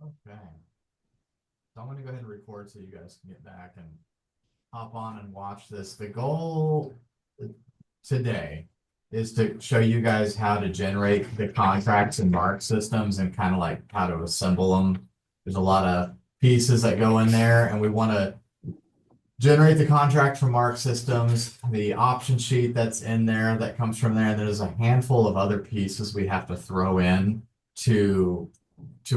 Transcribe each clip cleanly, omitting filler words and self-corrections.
Okay. So I'm going to go ahead and record so you guys can get back and hop on and watch this. The goal today is to show you guys how to generate the contracts and mark systems and kind of like how to assemble them. There's a lot of pieces that go in there, and we want to generate the contract for mark systems, the option sheet that's in there that comes from there. There's a handful of other pieces we have to throw in to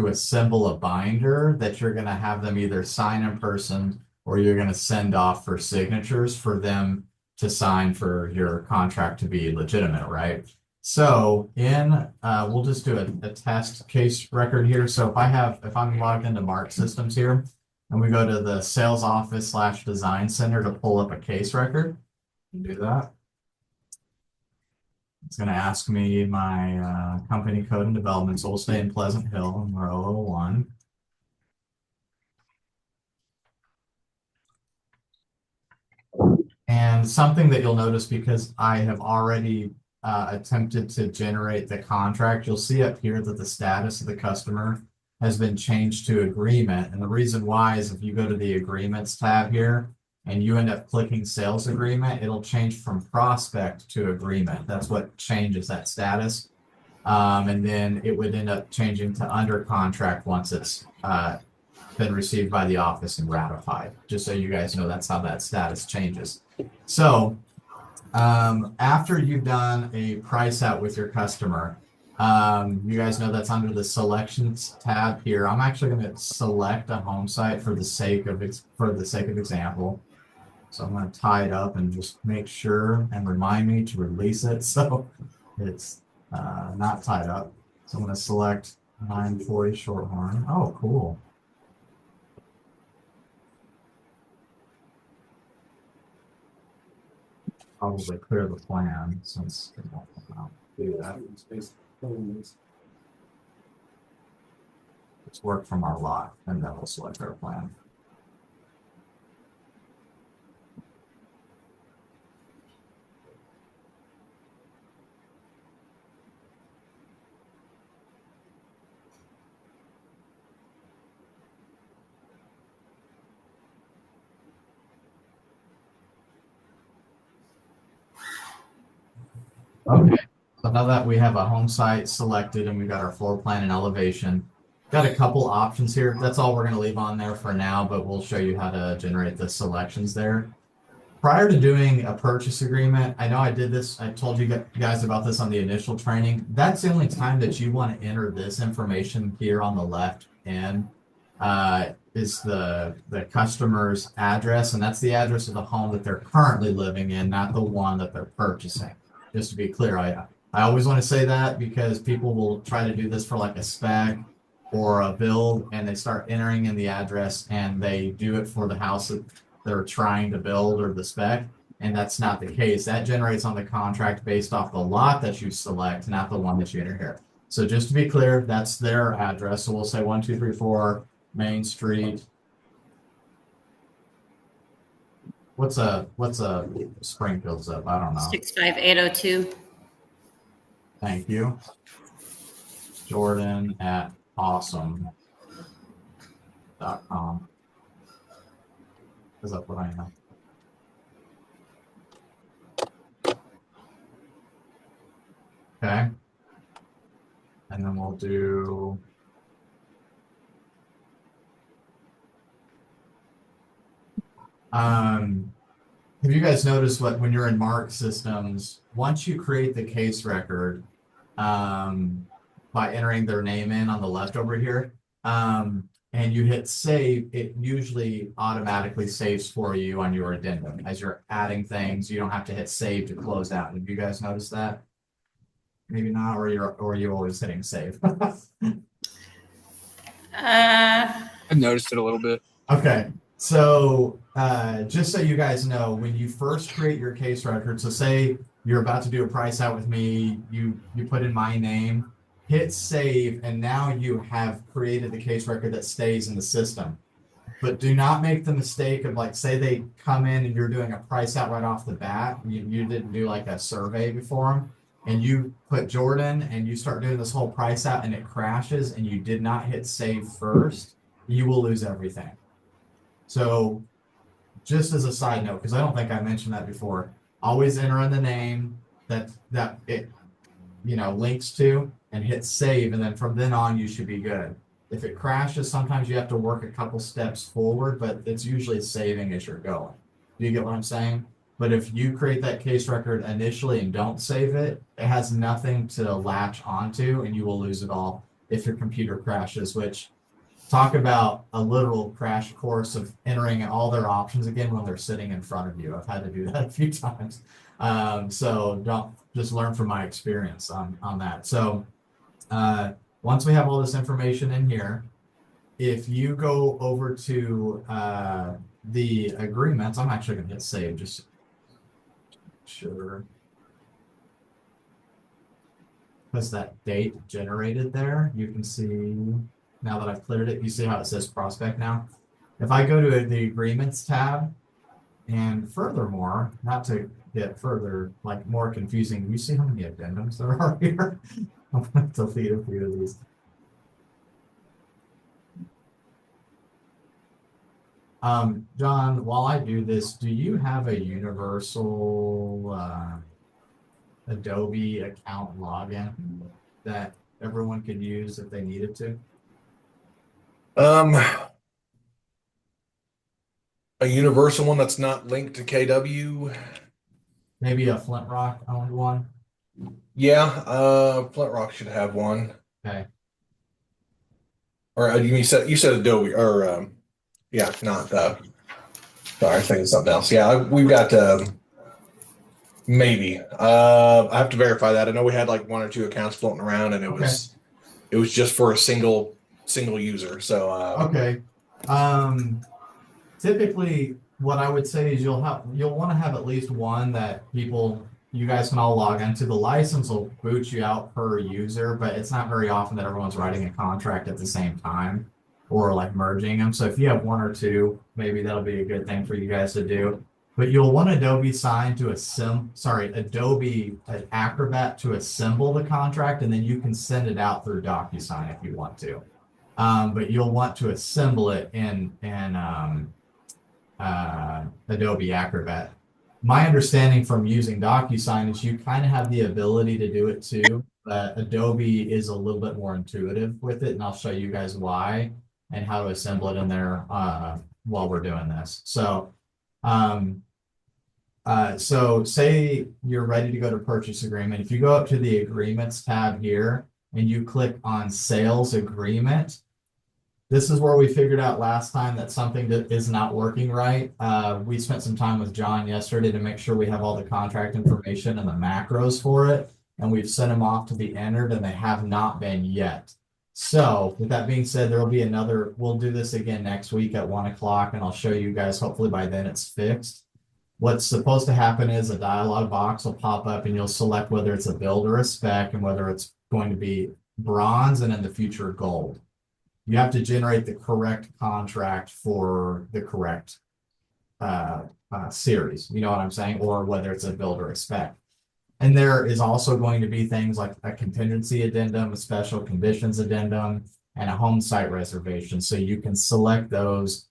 assemble a binder that you're going to have them either sign in person or you're going to send off for signatures for them to sign for your contract to be legitimate, right? So we'll just do a test case record here. So if I'm logged into Mark Systems here and we go to the sales office / design center to pull up a case record, do that. It's going to ask me my company code and developments, Old State and Pleasant Hill, and we're 001. And something that you'll notice, because I have already attempted to generate the contract, you'll see up here that the status of the customer has been changed to agreement. And the reason why is if you go to the agreements tab here and you end up clicking sales agreement, it'll change from prospect to agreement. That's what changes that status. And then it would end up changing to under contract once it's been received by the office and ratified. Just so you guys know, that's how that status changes. So after you've done a price out with your customer, you guys know that's under the selections tab here. I'm actually going to select a home site for the sake of example. So I'm going to tie it up and just make sure and remind me to release it so it's not tied up. So I'm going to select 940 Shorthorn. Oh, cool. Probably clear the plan since it won't do that. Let's work from our lot and then we'll select our plan. Okay, so now that we have a home site selected and we got our floor plan and elevation, got a couple options here. That's all we're going to leave on there for now, but we'll show you how to generate the selections there. Prior to doing a purchase agreement, I know I did this, I told you guys about this on the initial training. That's the only time that you want to enter this information here on the left end is the customer's address, and that's the address of the home that they're currently living in, not the one that they're purchasing. Just to be clear, I always want to say that because people will try to do this for like a spec or a build, and they start entering in the address and they do it for the house that they're trying to build or the spec, and that's not the case. That generates on the contract based off the lot that you select, not the one that you enter here. So just to be clear, that's their address. So we'll say 1234 Main Street. What's a Springfield's up? I don't know. 65802. Thank you. Jordan at awesome.com. Is that what I know? Okay. And then we'll do have you guys noticed when you're in Mark Systems, once you create the case record by entering their name in on the left over here, and you hit save, it usually automatically saves for you on your addendum. As you're adding things, you don't have to hit save to close out. Have you guys noticed that? Maybe not, or you're always hitting save. I've noticed it a little bit. Okay, so just so you guys know, when you first create your case record, so say you're about to do a price out with me, you put in my name, hit save, and now you have created the case record that stays in the system. But do not make the mistake of, like, say they come in and you're doing a price out right off the bat, you didn't do like a survey before them. and you put Jordan and you start doing this whole price out and it crashes and you did not hit save first, you will lose everything. So just as a side note, because I don't think I mentioned that before, always enter in the name that it links to and hit save, and then from then on you should be good. If it crashes, sometimes you have to work a couple steps forward, but it's usually saving as you're going. Do you get what I'm saying? But if you create that case record initially and don't save it, it has nothing to latch onto and you will lose it all if your computer crashes, which talk about a literal crash course of entering all their options again when they're sitting in front of you. I've had to do that a few times. So don't just learn from my experience on that. So once we have all this information in here, if you go over to the agreements, I'm actually going to hit save just sure. Because that date generated there, you can see now that I've cleared it, you see how it says prospect now. If I go to the agreements tab, and furthermore, not to get further, like more confusing, you see how many addendums there are here? I'm going to delete a few of these. John, while I do this, do you have a universal Adobe account login that everyone could use if they needed to? A universal one that's not linked to KW. Maybe a Flintrock owned one? Yeah, Flintrock should have one. Okay. Or you said Adobe or yeah, not sorry, I was thinking something else. Yeah, we've got maybe. I have to verify that. I know we had like one or two accounts floating around, and it was just for a single user. So okay. Typically, what I would say is you'll want to have at least one that you guys can all log into. The license will boot you out per user, but it's not very often that everyone's writing a contract at the same time or like merging them. So if you have one or two, maybe that'll be a good thing for you guys to do. But you'll want Adobe Sign to Adobe Acrobat to assemble the contract, and then you can send it out through DocuSign if you want to. But you'll want to assemble it in Adobe Acrobat. My understanding from using DocuSign is you kind of have the ability to do it too, but Adobe is a little bit more intuitive with it, and I'll show you guys why and how to assemble it in there while we're doing this. So say you're ready to go to purchase agreement. If you go up to the agreements tab here and you click on sales agreement, this is where we figured out last time that something that is not working right. We spent some time with John yesterday to make sure we have all the contract information and the macros for it, and we've sent them off to be entered, and they have not been yet. So with that being said, there will be we'll do this again next week at 1 o'clock, and I'll show you guys, hopefully by then it's fixed. What's supposed to happen is a dialog box will pop up and you'll select whether it's a build or a spec and whether it's going to be bronze and in the future gold. You have to generate the correct contract for the correct series, you know what I'm saying? Or whether it's a build or a spec. And there is also going to be things like a contingency addendum, a special conditions addendum, and a home site reservation. So you can select those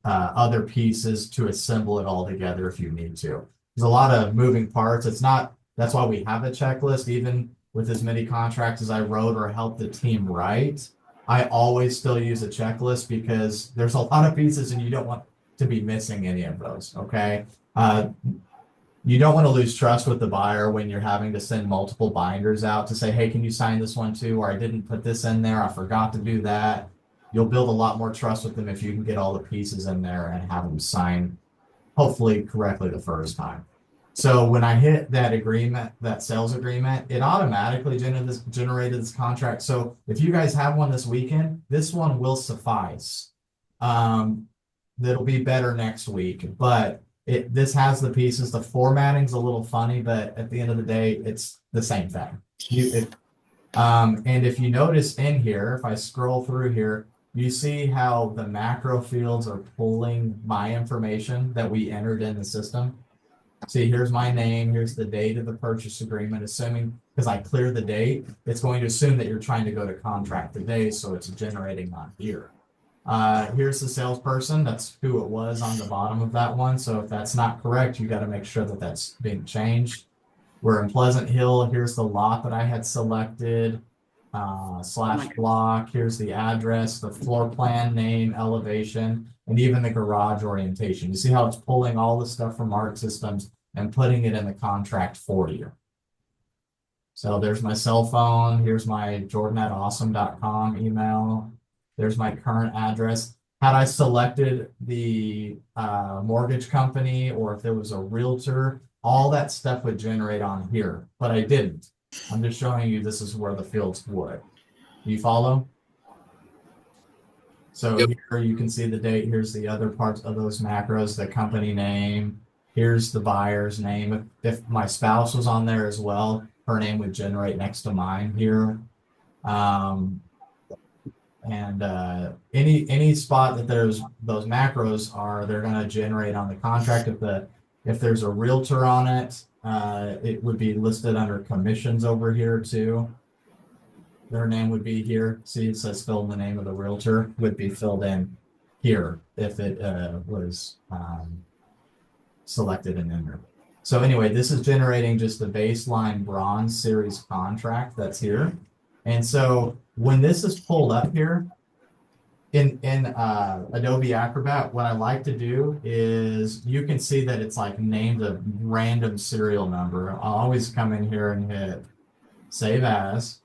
other pieces to assemble it all together if you need to. There's a lot of moving parts. That's why we have a checklist. Even with as many contracts as I wrote or helped the team write, I always still use a checklist because there's a lot of pieces and you don't want to be missing any of those, okay? You don't want to lose trust with the buyer when you're having to send multiple binders out to say, hey, can you sign this one too? Or I didn't put this in there, I forgot to do that. You'll build a lot more trust with them if you can get all the pieces in there and have them sign hopefully correctly the first time. So when I hit that agreement, that sales agreement, it automatically generated this contract. So if you guys have one this weekend, this one will suffice. That'll be better next week, but this has the pieces. The formatting's a little funny, but at the end of the day, it's the same thing. And if you notice in here, if I scroll through here, you see how the macro fields are pulling my information that we entered in the system. See, here's my name, here's the date of the purchase agreement, assuming, because I clear the date, it's going to assume that you're trying to go to contract today, so it's generating on here. Here's the salesperson, that's who it was on the bottom of that one, so if that's not correct, you gotta make sure that that's being changed. We're in Pleasant Hill, here's the lot that I had selected, slash block, here's the address, the floor plan, name, elevation, and even the garage orientation. You see how it's pulling all the stuff from Arc Systems and putting it in the contract for you. So there's my cell phone, here's my jordan@awesome.com email, there's my current address. Had I selected the mortgage company, or if there was a realtor, all that stuff would generate on here, but I didn't. I'm just showing you this is where the fields would. You follow? So Yep. here you can see the date. Here's the other parts of those macros, the company name. Here's the buyer's name. If my spouse was on there as well, her name would generate next to mine here. Any spot that there's those macros are, they're going to generate on the contract. If there's a realtor on it, it would be listed under commissions over here too. Their name would be here. See, it says fill in the name of the realtor, would be filled in here if it was selected and entered. So anyway, this is generating just the baseline bronze series contract that's here. And so when this is pulled up here in Adobe Acrobat, what I like to do is you can see that it's like named a random serial number. I'll always come in here and hit save as.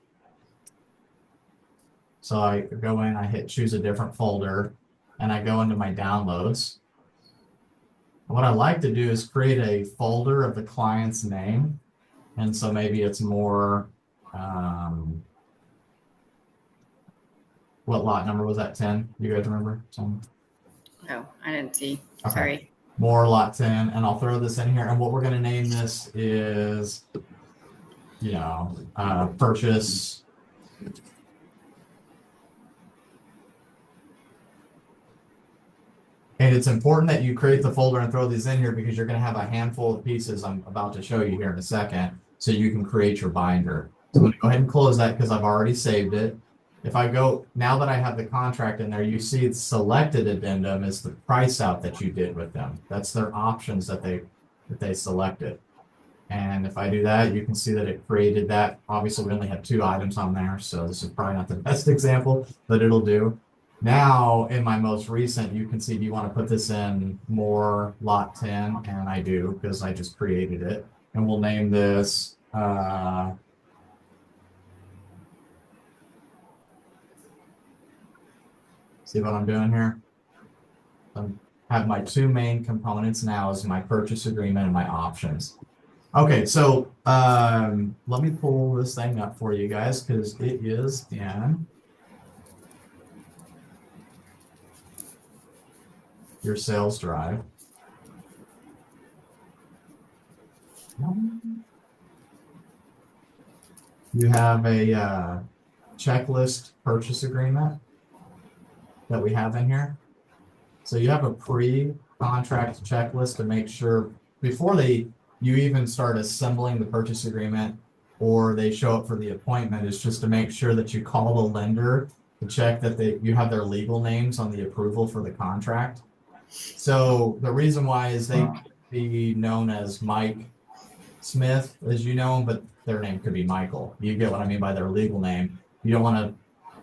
So I go in, I hit choose a different folder, and I go into my downloads. What I like to do is create a folder of the client's name. And so maybe it's more, what lot number was that? 10? You guys remember? No, I didn't see. Okay. Sorry. More lot 10, and I'll throw this in here. And what we're going to name this is, purchase. And it's important that you create the folder and throw these in here because you're going to have a handful of pieces I'm about to show you here in a second, so you can create your binder. So I'm going to go ahead and close that because I've already saved it. If I go, now that I have the contract in there, you see it's selected addendum is the price out that you did with them. That's their options that they selected. And if I do that, you can see that it created that. Obviously, we only have 2 items on there, so this is probably not the best example, but it'll do. Now, in my most recent, you can see, do you want to put this in more lot 10? And I do, because I just created it. And we'll name this, see what I'm doing here? I have my 2 main components now is my purchase agreement and my options. Okay, so let me pull this thing up for you guys, because it is in your sales drive. You have a checklist purchase agreement that we have in here. So you have a pre-contract checklist to make sure before you even start assembling the purchase agreement or they show up for the appointment, is just to make sure that you call the lender to check that you have their legal names on the approval for the contract. So the reason why is they could be known as Mike Smith, as you know, but their name could be Michael. You get what I mean by their legal name. You don't want to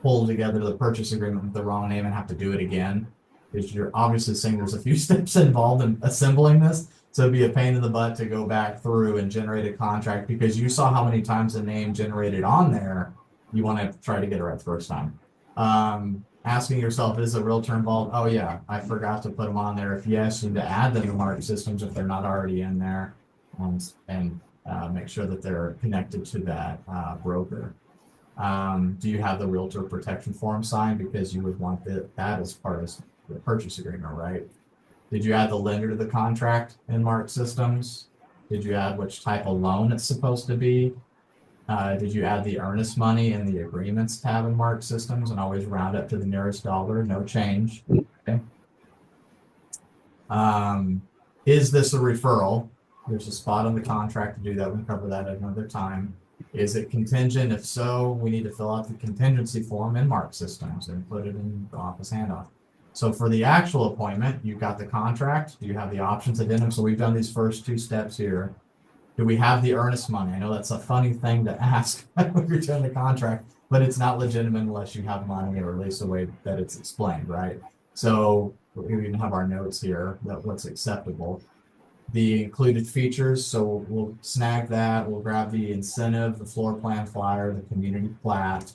pull together the purchase agreement with the wrong name and have to do it again, because you're obviously saying there's a few steps involved in assembling this. So it'd be a pain in the butt to go back through and generate a contract, because you saw how many times the name generated on there. You want to try to get it right the first time. Asking yourself, is a realtor involved? Oh yeah, I forgot to put them on there. If yes, you need to add them to Mark Systems if they're not already in there, and make sure that they're connected to that broker. Do you have the realtor protection form signed? Because you would want that as part of the purchase agreement, right? Did you add the lender to the contract in Mark Systems? Did you add which type of loan it's supposed to be? Did you add the earnest money in the agreements tab in Mark Systems, and always round up to the nearest dollar, no change? Okay. Is this a referral? There's a spot on the contract to do that. We can cover that at another time. Is it contingent? If so, we need to fill out the contingency form in Mark Systems and put it in the office handoff. So for the actual appointment, you've got the contract, you have the options addendum. So we've done these first two steps here. Do we have the earnest money? I know that's a funny thing to ask when you're doing the contract, but it's not legitimate unless you have money, or at least the way that it's explained, right? So we even have our notes here that what's acceptable. The included features, so we'll snag that. We'll grab the incentive, the floor plan flyer, the community plat.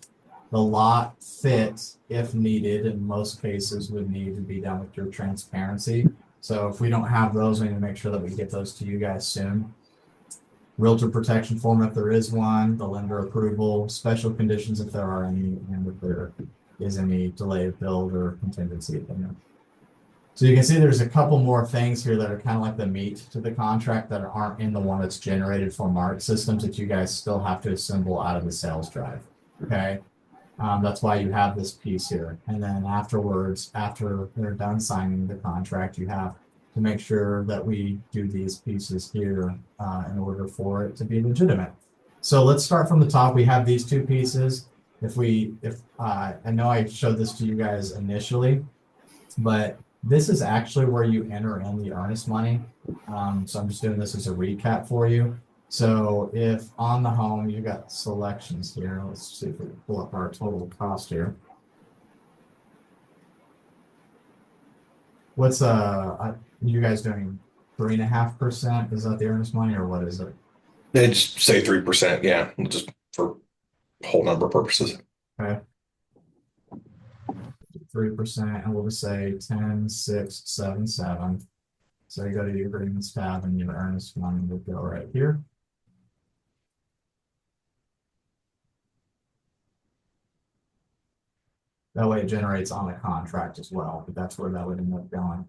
The lot fit, if needed, in most cases would need to be done with your transparency. So if we don't have those, we need to make sure that we get those to you guys soon. Realtor protection form, if there is one, the lender approval, special conditions if there are any, and if there is any delay of build or contingency opinion. So you can see there's a couple more things here that are kind of like the meat to the contract that aren't in the one that's generated for Mark Systems that you guys still have to assemble out of the sales drive. Okay. That's why you have this piece here. And then afterwards, after they're done signing the contract, you have to make sure that we do these pieces here in order for it to be legitimate. So let's start from the top. We have these two pieces. I know I showed this to you guys initially, but this is actually where you enter in the earnest money. So I'm just doing this as a recap for you. So if on the home, you got selections here. Let's see if we can pull up our total cost here. What's you guys doing 3.5%? Is that the earnest money, or what is it? They just say 3%. Yeah, just for whole number purposes. Okay. 3%, and we'll just say 10, 6, 7, 7. So you go to the agreements tab and your earnest money will go right here. That way it generates on the contract as well, but that's where that would end up going.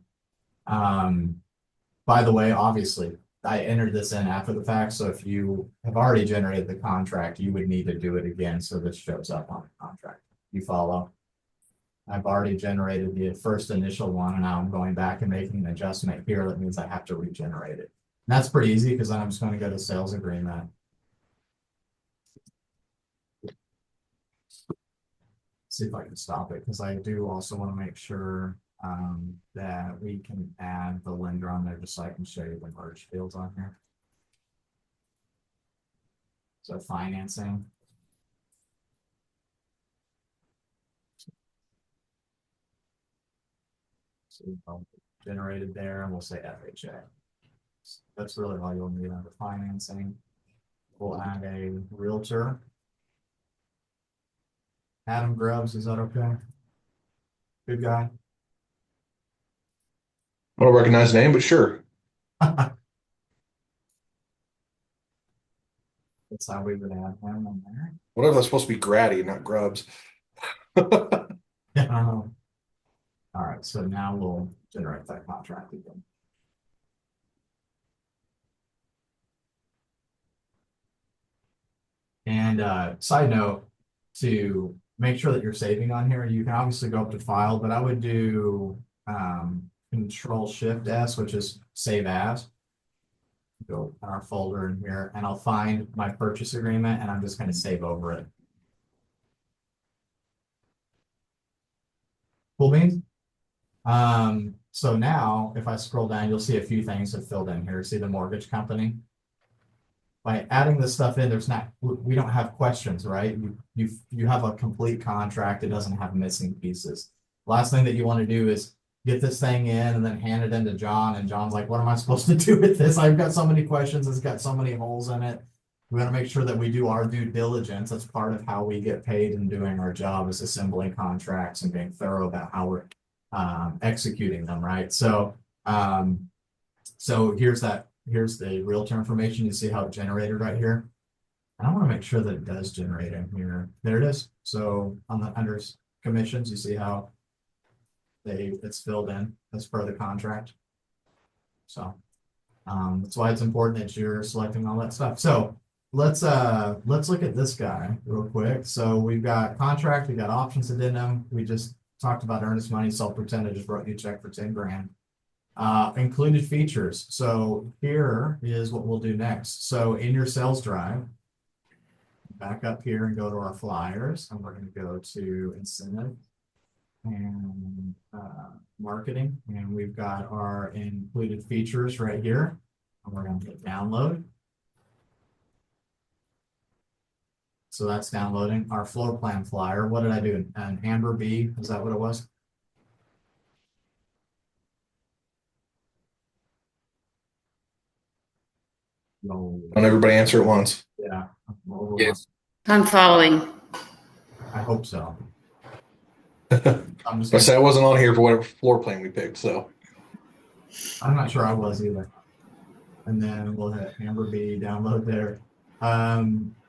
By the way, obviously, I entered this in after the fact, so if you have already generated the contract, you would need to do it again so this shows up on the contract. You follow? I've already generated the first initial one, and now I'm going back and making an adjustment here. That means I have to regenerate it. And that's pretty easy because then I'm just going to go to sales agreement. See if I can stop it, because I do also want to make sure that we can add the lender on there just so I can show you the merge fields on here. So financing. So generated there, and we'll say FHA. That's really all you'll need under financing. We'll add a realtor. Adam Grubbs, is that okay? Good guy. I don't recognize the name, but sure. That's how we would add him on there. What if that's supposed to be Grady, not Grubbs? Yeah. All right, so now we'll generate that contract again. And side note, to make sure that you're saving on here, you can obviously go up to file, but I would do Control-Shift-S, which is save as. Go in our folder in here, and I'll find my purchase agreement, and I'm just going to save over it. Cool beans. So now if I scroll down, you'll see a few things have filled in here. See the mortgage company. By adding this stuff in, we don't have questions, right? You have a complete contract. It doesn't have missing pieces. Last thing that you want to do is get this thing in and then hand it in to John, and John's like, what am I supposed to do with this? I've got so many questions. It's got so many holes in it. We want to make sure that we do our due diligence. That's part of how we get paid in doing our job, is assembling contracts and being thorough about how we're executing them, right? So here's the realtor information. You see how it generated right here. And I want to make sure that it does generate in here. There it is. So on the under commissions, you see how it's filled in as per the contract. So that's why it's important that you're selecting all that stuff. So let's look at this guy real quick. So we've got contract, we got options addendum. We just talked about earnest money, so I'll pretend I just wrote you a check for 10 grand. Included features. So here is what we'll do next. So in your sales drive, back up here and go to our flyers, and we're going to go to incentive and marketing, and we've got our included features right here, and we're going to hit download. So that's downloading our floor plan flyer. What did I do? An Amber B, is that what it was? No. Don't everybody answer at once. Yeah. Yes. I'm following. I hope so. I'm just I said I wasn't on here for whatever floor plan we picked, so. I'm not sure I was either. And then we'll hit Amber B, download there.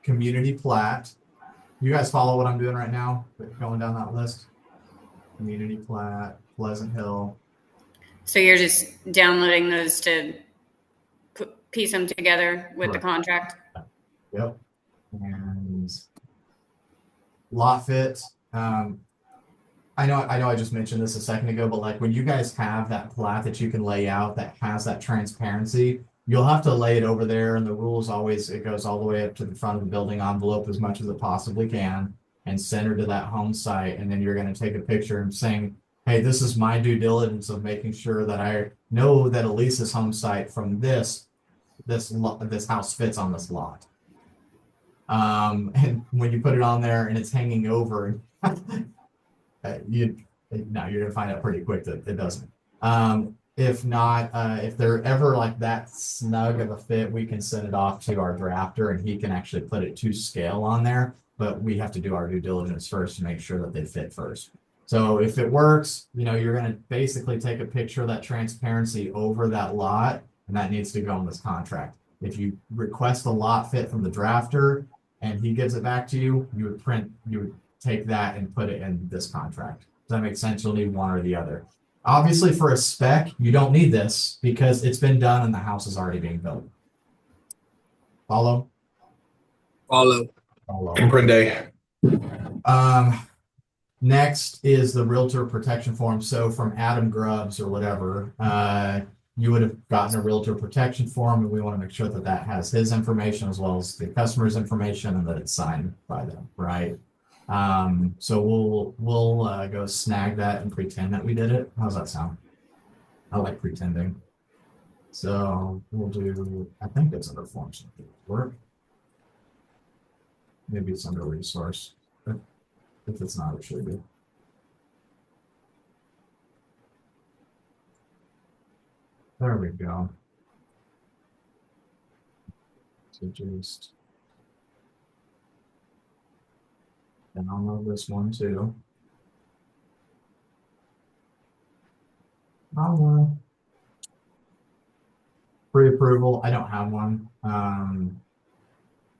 Community plat. You guys follow what I'm doing right now? Going down that list. Community plat, Pleasant Hill. So you're just downloading those to piece them together with the Correct. contract? Yep. And lot fit. I know I just mentioned this a second ago, but like when you guys have that plat that you can lay out that has that transparency, you'll have to lay it over there, and the rules always, it goes all the way up to the front of the building envelope as much as it possibly can and center to that home site. And then you're going to take a picture and saying, hey, this is my due diligence of making sure that I know that Elisa's home site from this house fits on this lot. And when you put it on there and it's hanging over, you're gonna find out pretty quick that it doesn't. If not, if they're ever like that snug of a fit, we can send it off to our drafter and he can actually put it to scale on there, but we have to do our due diligence first to make sure that they fit first. So if it works, you're going to basically take a picture of that transparency over that lot, and that needs to go on this contract. If you request a lot fit from the drafter and he gives it back to you, you would take that and put it in this contract. Does that make sense? You'll need one or the other. Obviously, for a spec, you don't need this because it's been done and the house is already being built. Follow? Follow. Comprende. Next is the realtor protection form. So from Adam Grubbs or whatever, you would have gotten a realtor protection form, and we want to make sure that that has his information as well as the customer's information and that it's signed by them, right? So we'll go snag that and pretend that we did it. How's that sound? I like pretending. So we'll do, I think it's under forms of work. Maybe it's under resource. If it's not, it should be. There we go. So just download this one too. Pre-approval, I don't have one.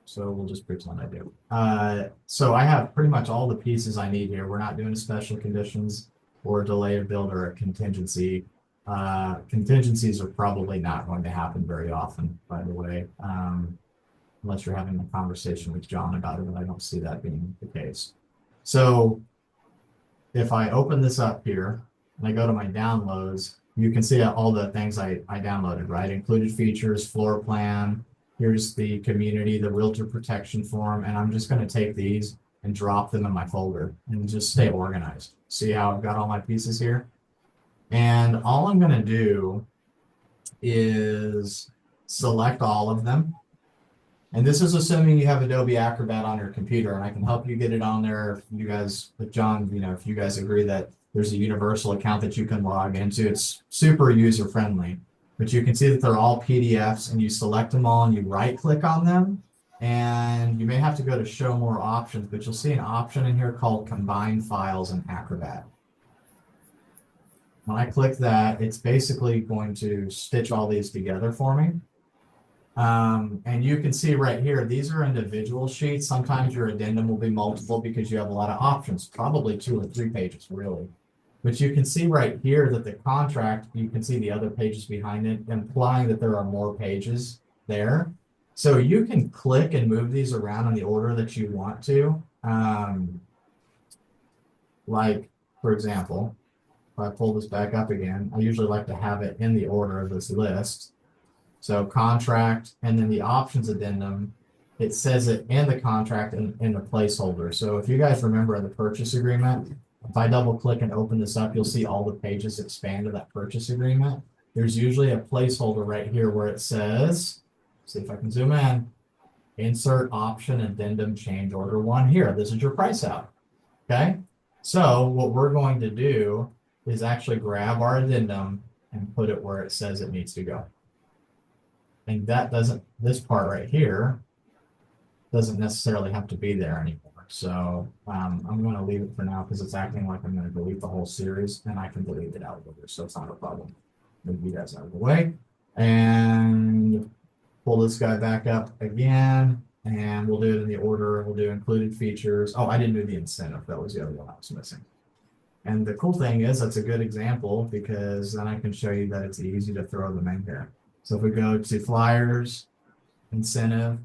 So we'll just pretend I do. So I have pretty much all the pieces I need here. We're not doing special conditions or delay of build or a contingency. Contingencies are probably not going to happen very often, by the way, unless you're having a conversation with John about it, but I don't see that being the case. So if I open this up here and I go to my downloads, you can see all the things I downloaded, right? Included features, floor plan. Here's the community, the realtor protection form, and I'm just going to take these and drop them in my folder and just stay organized. See how I've got all my pieces here? And all I'm going to do is select all of them. And this is assuming you have Adobe Acrobat on your computer, and I can help you get it on there if you guys, with John, if you guys agree that there's a universal account that you can log into. It's super user friendly. But you can see that they're all PDFs, and you select them all and you right click on them, and you may have to go to show more options, but you'll see an option in here called combine files in Acrobat. When I click that, it's basically going to stitch all these together for me. And you can see right here, these are individual sheets. Sometimes your addendum will be multiple because you have a lot of options, probably 2 or 3 pages really. But you can see right here that the contract, you can see the other pages behind it, implying that there are more pages there. So you can click and move these around in the order that you want to. Like, for example, if I pull this back up again, I usually like to have it in the order of this list. So contract and then the options addendum, it says it in the contract and in the placeholder. So if you guys remember in the purchase agreement, if I double click and open this up, you'll see all the pages expand to that purchase agreement. There's usually a placeholder right here where it says, see if I can zoom in, insert option addendum change order 1 here. This is your price out. Okay. So what we're going to do is actually grab our addendum and put it where it says it needs to go. And that doesn't, this part right here doesn't necessarily have to be there anymore. So I'm going to leave it for now because it's acting like I'm going to delete the whole series, and I can delete it out of there. So it's not a problem. Move you guys out of the way and pull this guy back up again. And we'll do it in the order. We'll do included features. Oh, I didn't do the incentive. That was the other one I was missing. And the cool thing is that's a good example because then I can show you that it's easy to throw them in here. So if we go to flyers, incentive,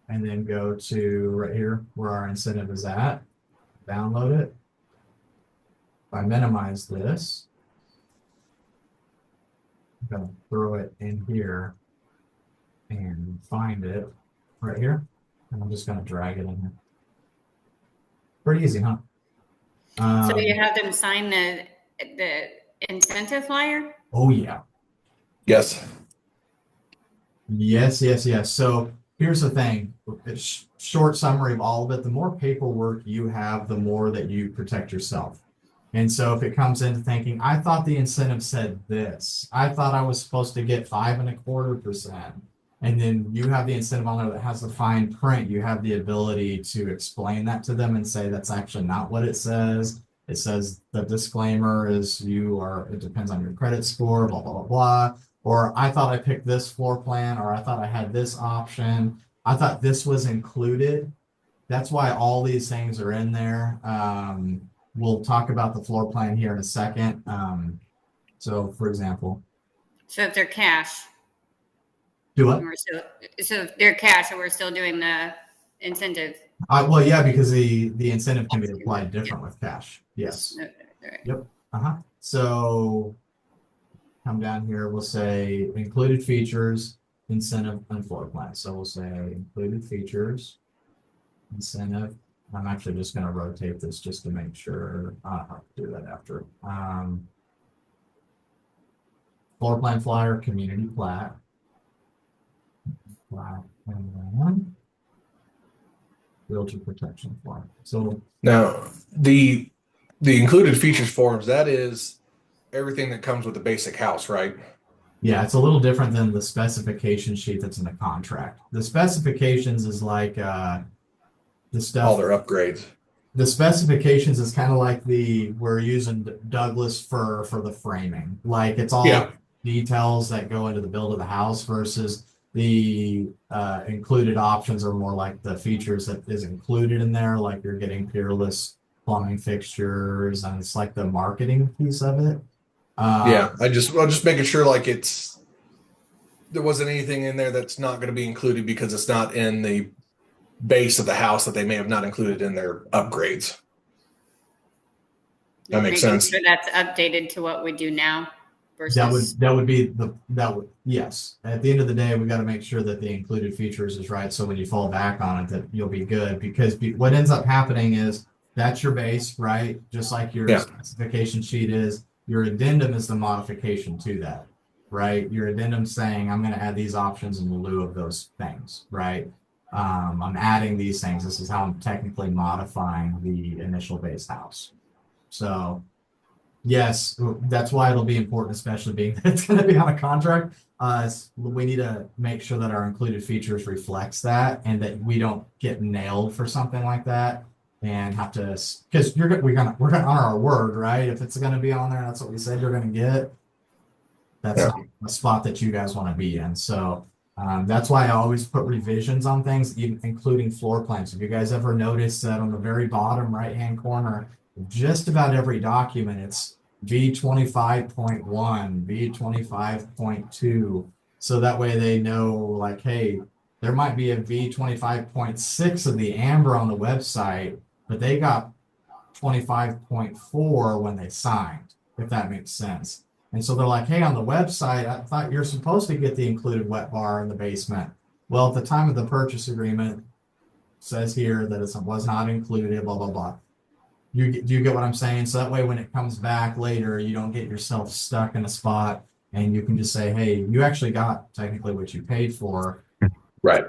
and then go to right here where our incentive is at, download it. If I minimize this, I'm going to throw it in here and find it right here. And I'm just going to drag it in here. Pretty easy, huh? So you have them sign the incentive flyer? Oh, yeah. Yes. Yes. So here's the thing. Short summary of all of it. The more paperwork you have, the more that you protect yourself. And so if it comes into thinking, I thought the incentive said this. I thought I was supposed to get 5.25%. And then you have the incentive on there that has the fine print. You have the ability to explain that to them and say that's actually not what it says. It says the disclaimer is it depends on your credit score, blah, blah, blah, blah. Or I thought I picked this floor plan, or I thought I had this option. I thought this was included. That's why all these things are in there. We'll talk about the floor plan here in a second. So for example. So if they're cash. Do what? So if they're cash and we're still doing the incentive. Well, yeah, because the incentive can be applied different with cash. Yes. Right. Yep. So come down here, we'll say included features, incentive, and floor plan. So we'll say included features, incentive. I'm actually just going to rotate this just to make sure. I'll do that after. Floor plan flyer, community plat. And realtor protection form. So now the included features forms, that is everything that comes with the basic house, right? Yeah, it's a little different than the specification sheet that's in the contract. The specifications is like the stuff. All their upgrades. The specifications is kind of like we're using Douglas for the framing. Like it's all details that go into the build of the house versus the included options are more like the features that is included in there. Like you're getting peerless plumbing fixtures, and it's like the marketing piece of it. I'm just making sure like there wasn't anything in there that's not going to be included because it's not in the base of the house that they may have not included in their upgrades. That makes sense. Sure that's updated to what we do now. Versus... Yes. At the end of the day, we got to make sure that the included features is right. So when you fall back on it, that you'll be good, because what ends up happening is that's your base, right? Just like your specification sheet is. Your addendum is the modification to that, right? Your addendum saying, I'm going to add these options in lieu of those things, right? I'm adding these things. This is how I'm technically modifying the initial base house. So yes, that's why it'll be important, especially being that it's going to be on a contract. We need to make sure that our included features reflects that, and that we don't get nailed for something like that and have to, because we're gonna honor our word, right? If it's going to be on there, that's what we said you're going to get. That's not a spot that you guys want to be in. So that's why I always put revisions on things, even including floor plans. If you guys ever notice that on the very bottom right-hand corner, just about every document, it's V25.1, V25.2. So that way they know, like, hey, there might be a V25.6 of the Amber on the website, but they got 25.4 when they signed. if that makes sense. And so they're like, hey, on the website, I thought you're supposed to get the included wet bar in the basement. Well, at the time of the purchase agreement, says here that it was not included, blah, blah, blah. Do you get what I'm saying? So that way, when it comes back later, you don't get yourself stuck in a spot and you can just say, hey, you actually got technically what you paid for. Right.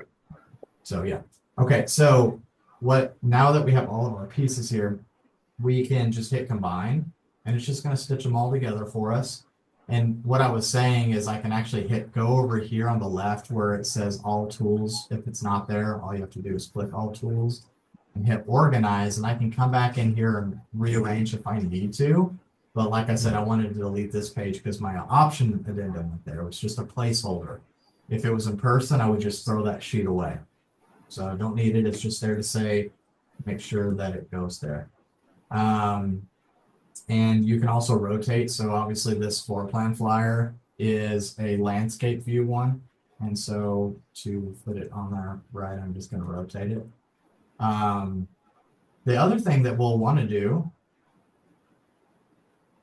So, yeah. Okay. So now that we have all of our pieces here, we can just hit combine and it's just going to stitch them all together for us. And what I was saying is I can actually go over here on the left where it says all tools. If it's not there, all you have to do is click all tools and hit organize. And I can come back in here and rearrange if I need to. But like I said, I wanted to delete this page because my option addendum went there. It was just a placeholder. If it was in person, I would just throw that sheet away. So I don't need it. It's just there to say, make sure that it goes there. And you can also rotate. So obviously this floor plan flyer is a landscape view one. And so to put it on there, right, I'm just going to rotate it. The other thing that we'll want to do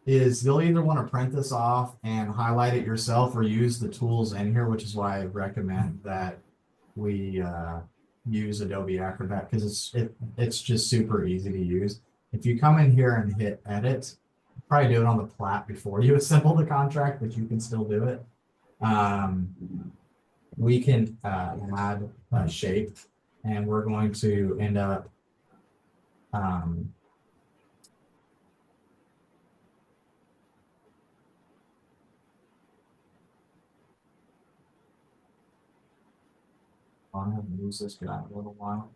is you'll either want to print this off and highlight it yourself or use the tools in here, which is why I recommend that we use Adobe Acrobat because it's just super easy to use. If you come in here and hit edit, probably do it on the plat before you assemble the contract, but you can still do it. We can add a shape and we're going to end up I haven't used this guy in a little while.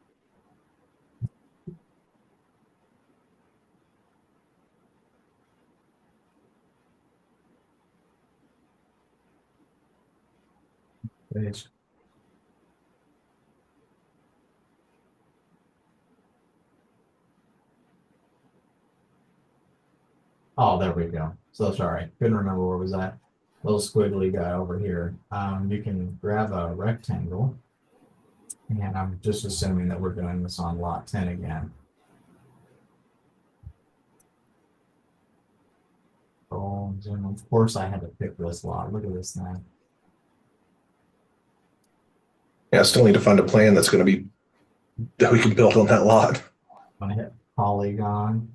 Page. Oh, there we go. So sorry, couldn't remember where was that little squiggly guy over here. You can grab a rectangle, and I'm just assuming that we're doing this on lot 10 again. Oh, and of course I had to pick this lot. Look at this thing. Yeah, still need to find a plan that's going to be that we can build on that lot. I'm gonna hit polygon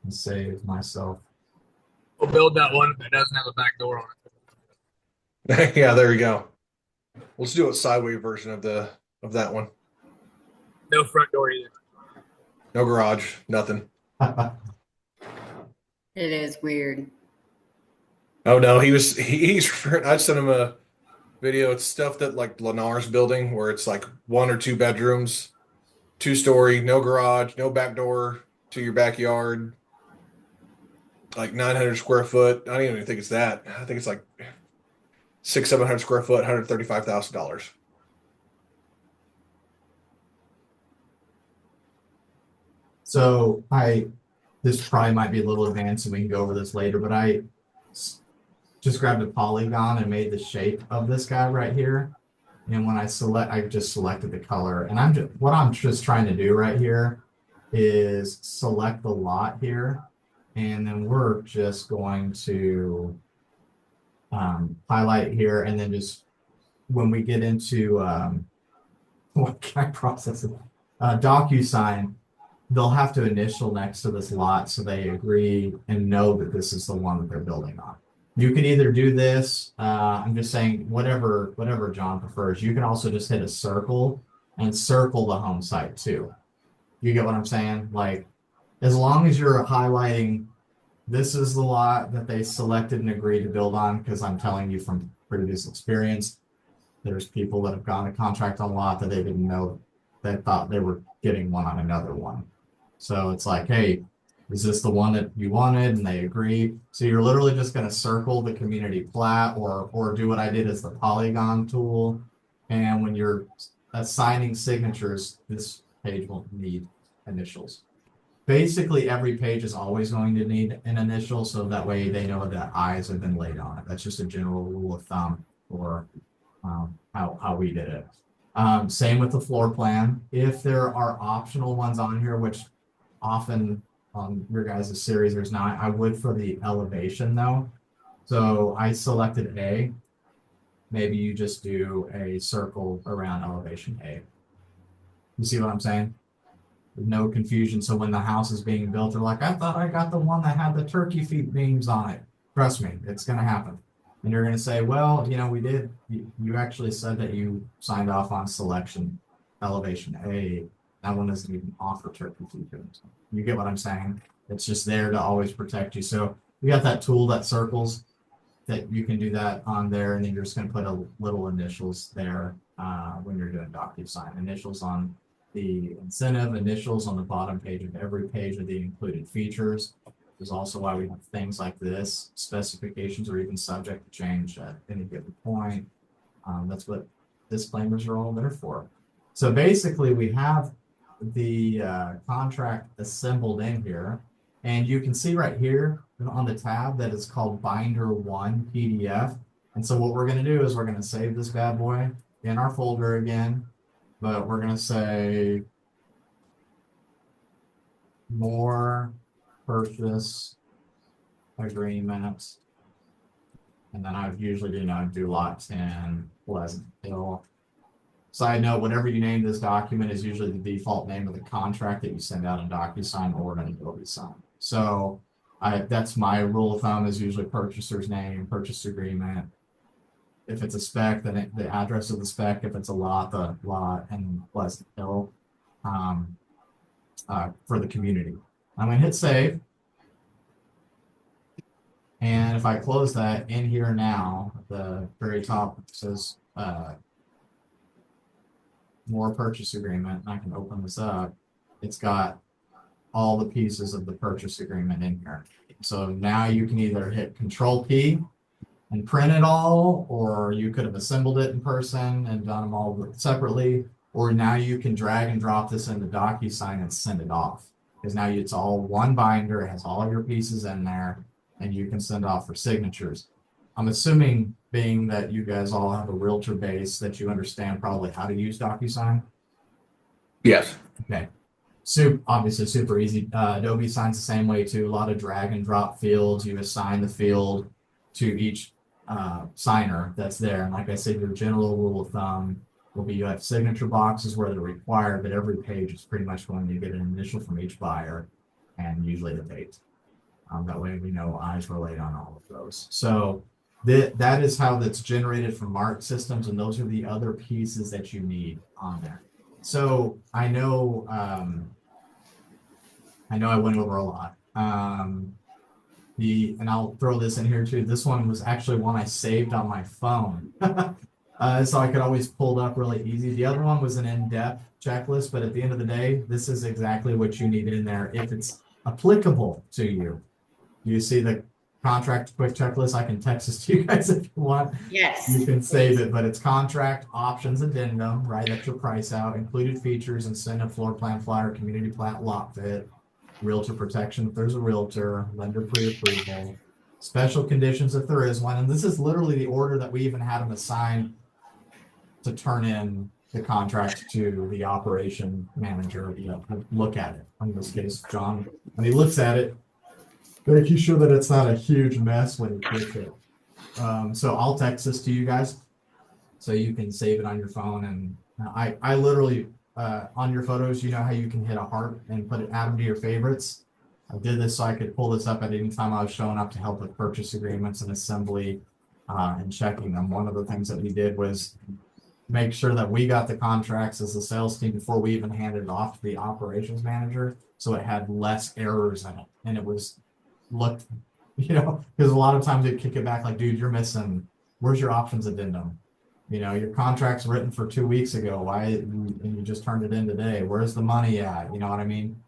and save myself. We'll build that one that doesn't have a back door on it. Yeah, there you go. Let's do a sideways version of that one. No front door either. No garage, nothing. It is weird. Oh no, he's I sent him a video. It's stuff that like Lennar's building where it's like 1 or 2 bedrooms, 2-story, no garage, no back door to your backyard, like 900 square foot. I don't even think it's that. I think it's like 600-700 square foot, $135,000. So this probably might be a little advanced and we can go over this later, but I just grabbed a polygon and made the shape of this guy right here. And when I just selected the color, and what I'm just trying to do right here is select the lot here. And then we're just going to highlight here. And then just when we get into, what can I process it? DocuSign, they'll have to initial next to this lot so they agree and know that this is the one that they're building on. You can either do this, I'm just saying whatever John prefers. You can also just hit a circle and circle the home site too. You get what I'm saying? Like, as long as you're highlighting this is the lot that they selected and agreed to build on, because I'm telling you from previous experience, there's people that have gotten a contract on a lot that they didn't know, that thought they were getting one on another one. So it's like, hey, is this the one that you wanted? And they agree. So you're literally just going to circle the community plat or do what I did as the polygon tool. And when you're assigning signatures, this page won't need initials. Basically, every page is always going to need an initial, so that way they know that eyes have been laid on it. That's just a general rule of thumb for how we did it. Same with the floor plan. If there are optional ones on here, which often on your guys' series, there's not. I would for the elevation though. So I selected A. Maybe you just do a circle around elevation A. You see what I'm saying? No confusion. So when the house is being built, they're like, I thought I got the one that had the turkey feet beams on it. Trust me, it's going to happen. And you're going to say, well, we did. You actually said that you signed off on selection elevation A. That one doesn't even offer turkey feet beams. You get what I'm saying? It's just there to always protect you. So we got that tool that circles that you can do that on there. And then you're just going to put a little initials there when you're doing DocuSign. Initials on the incentive, initials on the bottom page of every page of the included features. Is also why we have things like this. Specifications are even subject to change at any given point. That's what disclaimers are all there for. So basically we have the contract assembled in here, and you can see right here on the tab that it's called Binder 1 PDF. And so what we're going to do is we're going to save this bad boy in our folder again, but we're going to say more purchase agreements. And then I would usually do lot 10 Pleasant Hill. Side note, whatever you name this document is usually the default name of the contract that you send out in DocuSign or in Adobe Sign. So that's my rule of thumb, is usually purchaser's name, purchase agreement. If it's a spec, then the address of the spec. If it's a lot, the lot, and Pleasant Hill for the community. I'm going to hit save. And if I close that, in here now, at the very top, it says more purchase agreement. And I can open this up. It's got all the pieces of the purchase agreement in here. So now you can either hit Control P and print it all, or you could have assembled it in person and done them all separately, or now you can drag and drop this into DocuSign and send it off. Because now it's all one binder, it has all your pieces in there, and you can send off for signatures. I'm assuming, being that you guys all have a realtor base, that you understand probably how to use DocuSign. Yes. Okay. Obviously super easy. Adobe Sign's the same way too. A lot of drag and drop fields. You assign the field to each signer that's there. And like I said, your general rule of thumb will be you have signature boxes where they're required, but every page is pretty much going to get an initial from each buyer and usually the date. That way we know eyes relate on all of those. So that is how that's generated from Mark systems, and those are the other pieces that you need on there. So I know I went over a lot. And I'll throw this in here too. This one was actually one I saved on my phone. So I could always pull it up really easy. The other one was an in-depth checklist, but at the end of the day, this is exactly what you need in there if it's applicable to you. You see the contract quick checklist? I can text this to you guys if you want. Yes. You can save it, but it's contract options addendum, right? That's your price out, included features, incentive, floor plan, flyer, community plat, lot fit, realtor protection if there's a realtor, lender pre-approval, special conditions if there is one. And this is literally the order that we even had them assign to turn in the contract to the operation manager, look at it. In this case, John, when he looks at it, making sure that it's not a huge mess when he gets it. So I'll text this to you guys so you can save it on your phone. And I literally, on your photos, you know how you can hit a heart and add them to your favorites. I did this so I could pull this up at any time I was showing up to help with purchase agreements and assembly and checking them. One of the things that we did was make sure that we got the contracts as a sales team before we even handed it off to the operations manager, so it had less errors in it. And it was looked, because a lot of times they kick it back like, dude, you're missing, where's your options addendum? Your contract's written for 2 weeks ago. Why, and you just turned it in today. Where's the money at? You know what I mean?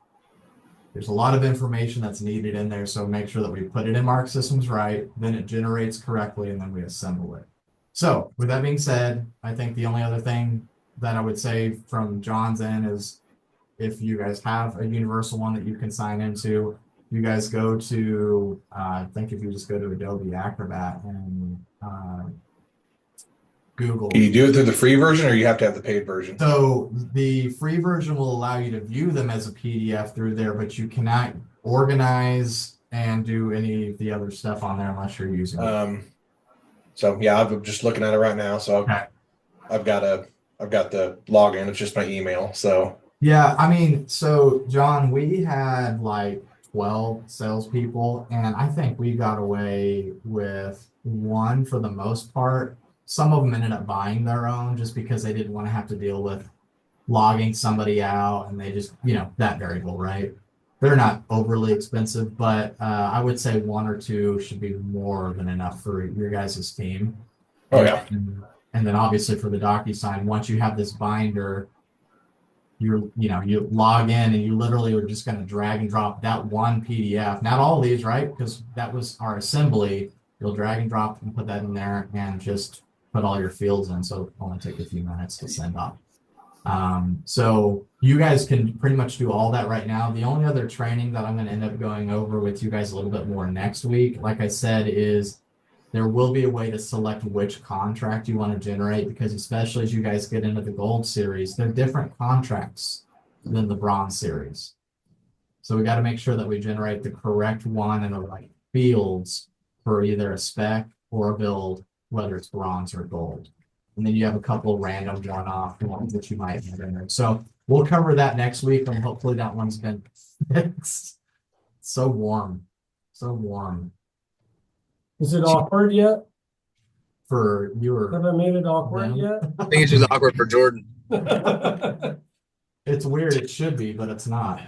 There's a lot of information that's needed in there. So make sure that we put it in Mark Systems right, then it generates correctly, and then we assemble it. So with that being said, I think the only other thing that I would say from John's end is, if you guys have a universal one that you can sign into, you guys go to, I think if you just go to Adobe Acrobat and Google. Can you do it through the free version, or you have to have the paid version? So the free version will allow you to view them as a PDF through there, but you cannot organize and do any of the other stuff on there unless you're using it. So yeah, I'm just looking at it right now. So Okay. I've got the login. It's just my email. So Yeah, I mean, so John, we had like 12 salespeople, and I think we got away with one for the most part. Some of them ended up buying their own just because they didn't want to have to deal with logging somebody out, and they just, that variable, right? They're not overly expensive, but I would say one or two should be more than enough for your guys' team. oh And, yeah. and then obviously for the DocuSign, once you have this binder, you log in and you literally are just going to drag and drop that one PDF. Not all of these, right? Because that was our assembly. You'll drag and drop and put that in there and just put all your fields in. So it'll only take a few minutes to send off. So you guys can pretty much do all that right now. The only other training that I'm going to end up going over with you guys a little bit more next week, like I said, is there will be a way to select which contract you want to generate, because especially as you guys get into the gold series, they're different contracts than the bronze series. So we got to make sure that we generate the correct one in the right fields for either a spec or a build, whether it's bronze or gold. And then you have a couple random one-off ones that you might have in there. So we'll cover that next week, and hopefully that one's been fixed. So warm. So warm. Is it awkward yet? For your Have I made it awkward them. I think it's just awkward for Jordan. yet? It's weird. It should be, but it's not.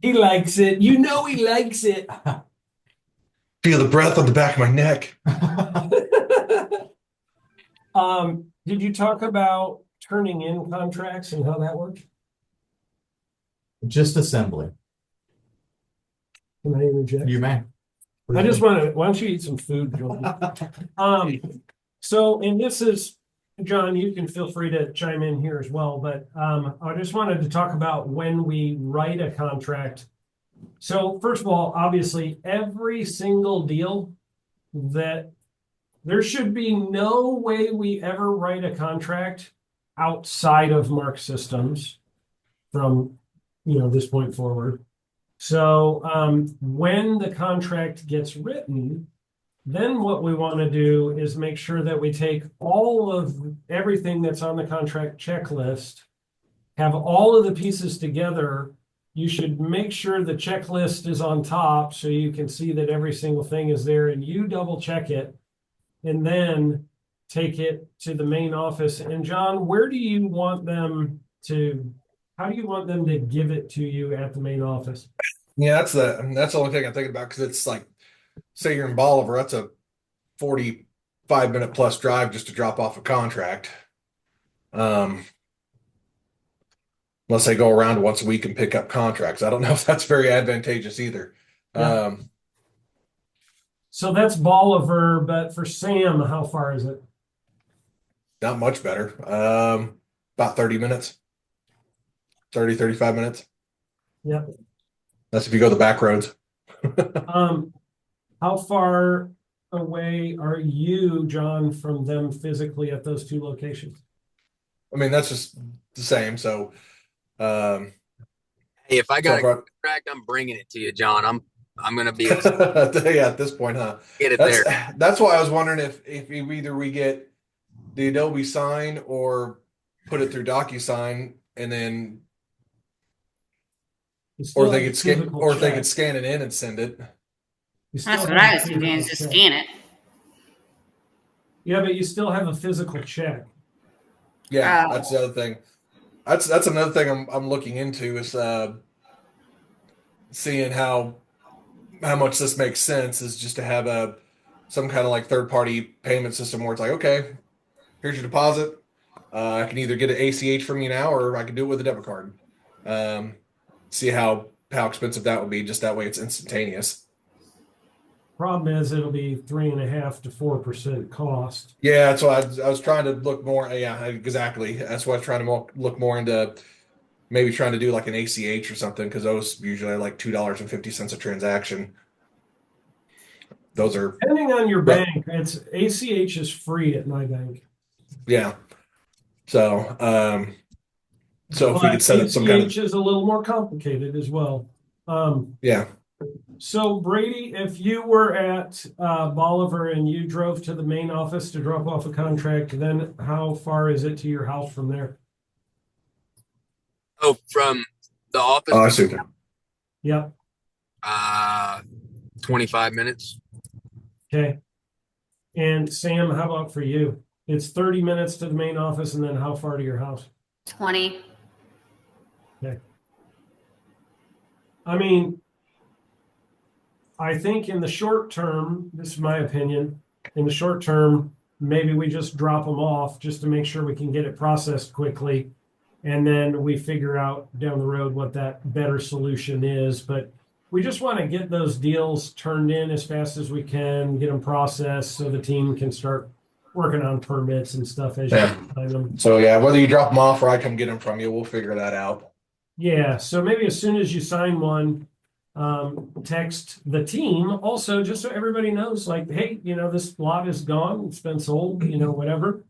He likes it. You know he likes it. Feel the breath on the back of my neck. Did you talk about turning in contracts and how that works? Just assembly. Can I interject? You may. I just want to, why don't you eat some food, Jordan? And this is, John, you can feel free to chime in here as well, but I just wanted to talk about when we write a contract. So first of all, obviously, every single deal that there should be no way we ever write a contract outside of Mark Systems from, this point forward. So when the contract gets written, then what we want to do is make sure that we take all of everything that's on the contract checklist, have all of the pieces together. You should make sure the checklist is on top so you can see that every single thing is there, and you double check it and then take it to the main office. And John, how do you want them to give it to you at the main office? Yeah, that's the only thing I'm thinking about, because it's like, say you're in Bolivar, that's a 45-minute plus drive just to drop off a contract. Unless they go around once a week and pick up contracts. I don't know if that's very advantageous either. Yeah. So that's Bolivar, but for Sam, how far is it? Not much better. About 30 minutes. 35 minutes. Yep. That's if you go the back roads. How far away are you, John, from them physically at those two locations? I mean, that's just the same. So, Hey, if I got a contract, I'm bringing it to you, John. I'm gonna be yeah, at this point, huh? get it there. That's why I was wondering if either we get the Adobe sign or put it through DocuSign, and then or they could scan it in and send it. That's what I was thinking, is just scan it. Yeah, but you still have a physical check. Yeah, that's the other thing. That's another thing I'm looking into, is seeing how much this makes sense, is just to have some kind of like third party payment system where it's like, okay, here's your deposit. I can either get an ACH from you now, or I can do it with a debit card. See how expensive that would be. Just that way, it's instantaneous. Problem is, it'll be 3.5% to 4% cost. Yeah, that's why I was trying to look more. Yeah, exactly. That's why I was trying to look more into maybe trying to do like an ACH or something, because those usually are like $2.50 a transaction. Those are depending on your bank. It's ACH is free at my bank. Yeah. So, if we could set up some kind of, ACH is a little more complicated as well. Yeah. So Brady, if you were at Bolivar and you drove to the main office to drop off a contract, then how far is it to your house from there? Oh, from the office, Oh, I see. Yep. 25 minutes. Okay. And Sam, how about for you? It's 30 minutes to the main office, and then how far to your house? 20. Okay. I mean, I think in the short term, this is my opinion, in the short term, maybe we just drop them off just to make sure we can get it processed quickly. And then we figure out down the road what that better solution is. But we just want to get those deals turned in as fast as we can, get them processed so the team can start working on permits and stuff as you find them. So yeah, whether you drop them off or I come get them from you, we'll figure that out. Yeah, so maybe as soon as you sign one, text the team also, just so everybody knows, like, hey, this lot is gone, it's been sold, whatever.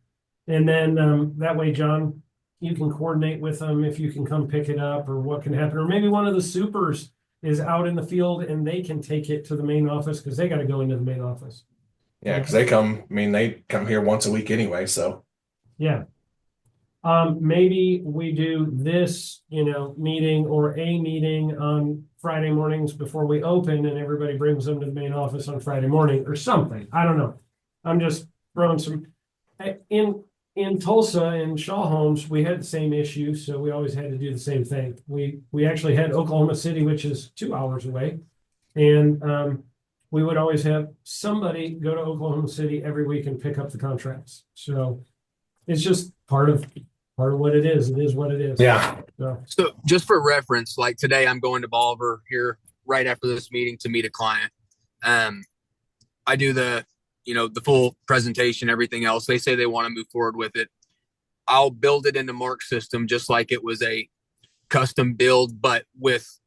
And then that way, John, you can coordinate with them if you can come pick it up or what can happen. Or maybe one of the supers is out in the field and they can take it to the main office because they got to go into the main office. Yeah, because they come here once a week anyway. So yeah. Maybe we do this, meeting or a meeting on Friday mornings before we open and everybody brings them to the main office on Friday morning or something. I don't know. I'm just throwing some in Tulsa and Shaw Homes, we had the same issue, so we always had to do the same thing. We actually had Oklahoma City, which is 2 hours away, and we would always have somebody go to Oklahoma City every week and pick up the contracts. So it's just part of what it is. It is what it is. yeah. So just for reference, like today, I'm going to Bolivar here right after this meeting to meet a client. I do the full presentation, everything else. They say they want to move forward with it. I'll build it into Mark's system just like it was a custom build, but with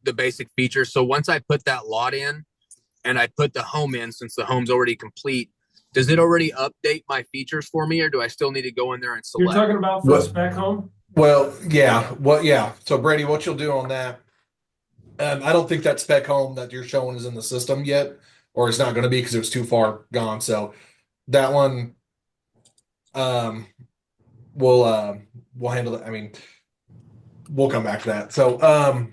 the basic features. So once I put that lot in and I put the home in, since the home's already complete, does it already update my features for me, or do I still need to go in there and select? You're talking about for a spec home? Well, yeah. Yeah. So Brady, what you'll do on that, I don't think that spec home that you're showing is in the system yet, or it's not going to be because it was too far gone. So that one, we'll handle it. I mean, we'll come back to that. So,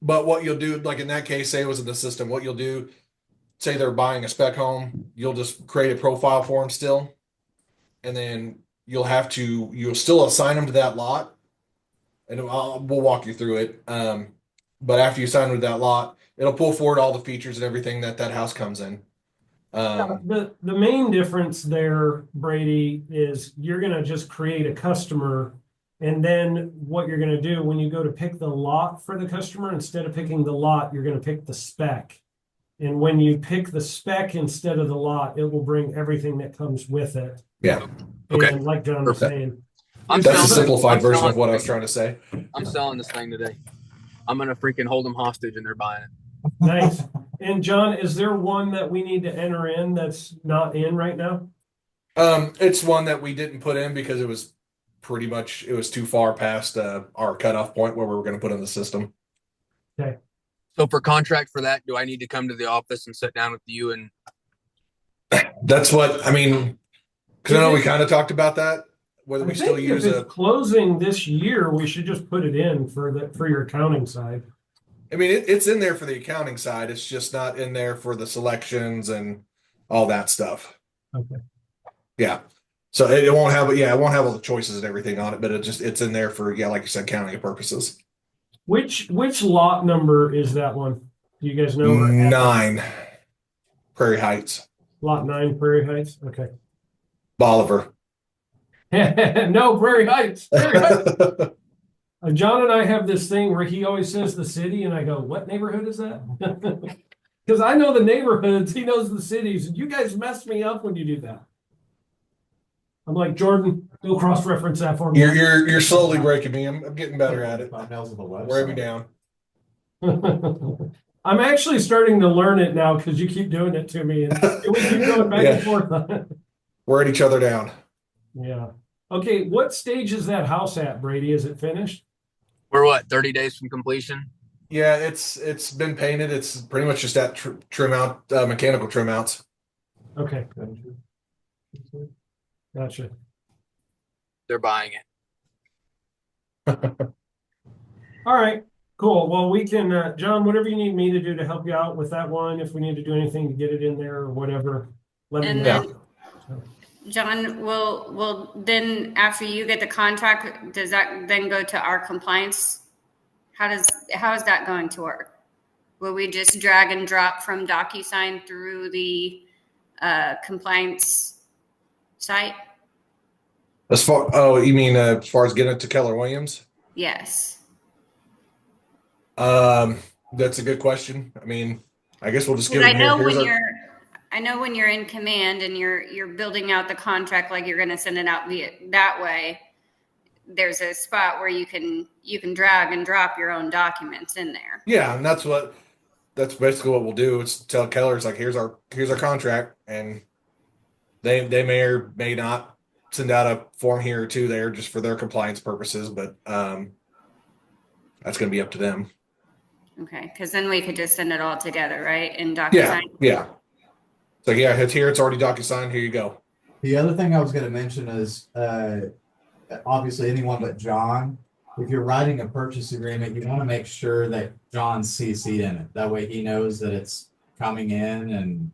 but what you'll do, like in that case, say it was in the system, what you'll do, say they're buying a spec home, you'll just create a profile for them still, and then you'll still assign them to that lot, and we'll walk you through it. But after you sign them to that lot, it'll pull forward all the features and everything that house comes in. The main difference there, Brady, is you're going to just create a customer. And then what you're going to do when you go to pick the lot for the customer, instead of picking the lot, you're going to pick the spec. And when you pick the spec instead of the lot, it will bring everything that comes with it. Yeah. Okay. And like John was saying, that's a simplified version of what I was trying to say. I'm selling this thing today. I'm going to freaking hold them hostage and they're buying it. Nice. And John, is there one that we need to enter in that's not in right now? It's one that we didn't put in because it was too far past our cutoff point where we were going to put in the system. Okay. So for contract for that, do I need to come to the office and sit down with you? And that's what I mean, because I know we kind of talked about that. Whether we still use it closing this year, we should just put it in for your accounting side. I mean, it's in there for the accounting side. It's just not in there for the selections and all that stuff. Okay. Yeah. So it won't have all the choices and everything on it, but it's in there for, like you said, counting purposes. Which lot number is that one? Do you guys know? 9 Prairie Heights. Lot 9 Prairie Heights. Okay. Bolivar. No, Prairie Heights. Prairie Heights. John and I have this thing where he always says the city, and I go, "What neighborhood is that?" Because I know the neighborhoods, he knows the cities, and you guys mess me up when you do that. I'm like, Jordan, go cross-reference that for me. You're slowly breaking me. I'm getting better at it. Wear me down. I'm actually starting to learn it now because you keep doing it to me, and we keep going back and forth on it. Wear each other down. Yeah. Okay, what stage is that house at, Brady? Is it finished? We're 30 days from completion? Yeah, it's been painted. It's pretty much just that trim out, mechanical trim outs. Okay. Gotcha. They're buying it. All right, cool. Well, we can, John, whatever you need me to do to help you out with that one, if we need to do anything to get it in there or whatever, let me And know. then, John, will then after you get the contract, does that then go to our compliance? How is that going to work? Will we just drag and drop from DocuSign through the compliance site? You mean as far as getting it to Keller Williams? Yes. That's a good question. I mean, I guess we'll just give But them here. I know when you're in command and you're building out the contract, like you're going to send it out via that way. There's a spot where you can drag and drop your own documents in there. Yeah, and that's basically what we'll do. Is tell Keller, it's like here's our contract, and they may or may not send out a form here or two there just for their compliance purposes, but that's going to be up to them. Okay, because then we could just send it all together, right? In DocuSign. Yeah. So yeah, it's here. It's already DocuSign. Here you go. The other thing I was going to mention is, obviously anyone but John, if you're writing a purchase agreement, you want to make sure that John's CC'd in it. That way he knows that it's coming in and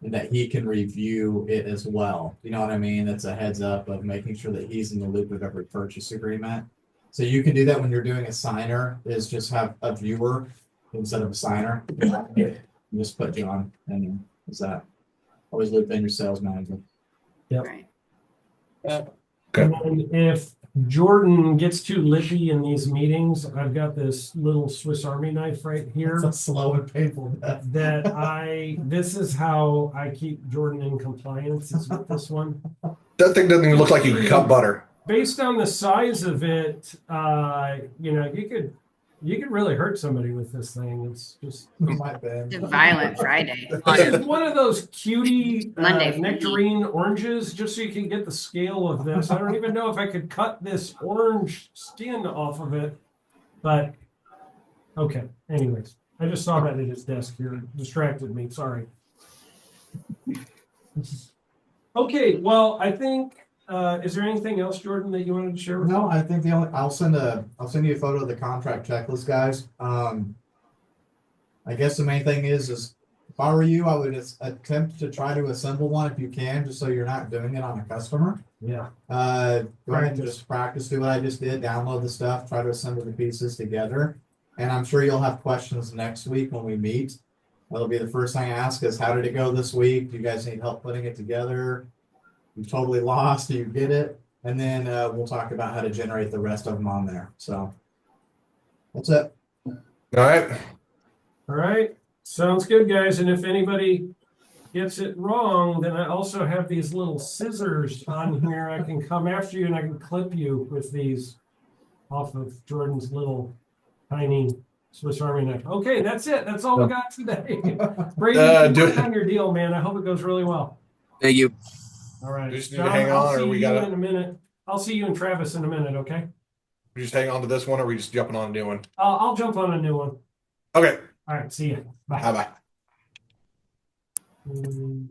that he can review it as well. You know what I mean? It's a heads up of making sure that he's in the loop of every purchase agreement. So you can do that when you're doing a signer, is just have a viewer instead of a signer. Just put John in. Is that always loop in your sales manager? Yep. Right. Okay. And if Jordan gets too lippy in these meetings, I've got this little Swiss Army knife right here It's a slow and painful death. this is how I keep Jordan in compliance, is with this one. That thing doesn't even look like you can cut butter. Based on the size of it, you could really hurt somebody with this thing. It's just My bad. It's a violent Friday. this is one of those cutie Monday for me. nectarine oranges, just so you can get the scale of this. I don't even know if I could cut this orange skin off of it, but okay. Anyways, I just saw that at his desk here. It distracted me. Sorry. Okay, well, I think, is there anything else, Jordan, that you wanted to share with No, I think I'll send you a photo of the contract checklist, guys. I guess the main thing is if I were you, I would attempt to try to assemble one if you can, just so you're not doing it on a customer. Yeah. Go ahead and just practice, do what I just did, download the stuff, try to assemble the pieces together. And I'm sure you'll have questions next week when we meet. That'll be the first thing I ask is, how did it go this week? Do you guys need help putting it together? You totally lost, do you get it? And then we'll talk about how to generate the rest of them on there. So that's it. All right. All right. Sounds good, guys. And if anybody gets it wrong, then I also have these little scissors on here. I can come after you and I can clip you with these off of Jordan's little tiny Swiss Army knife. Okay, that's it. That's all we got today. Brady, keep working on your deal, man. I hope it goes really well. Thank you. All right. We just need John, to hang I'll on, see or we you got in a minute. I'll see you and Travis in a minute, okay? We just hang on to this one, or are we just jumping on a new one? I'll jump on a new one. Okay. All right, see you. Bye. Bye bye.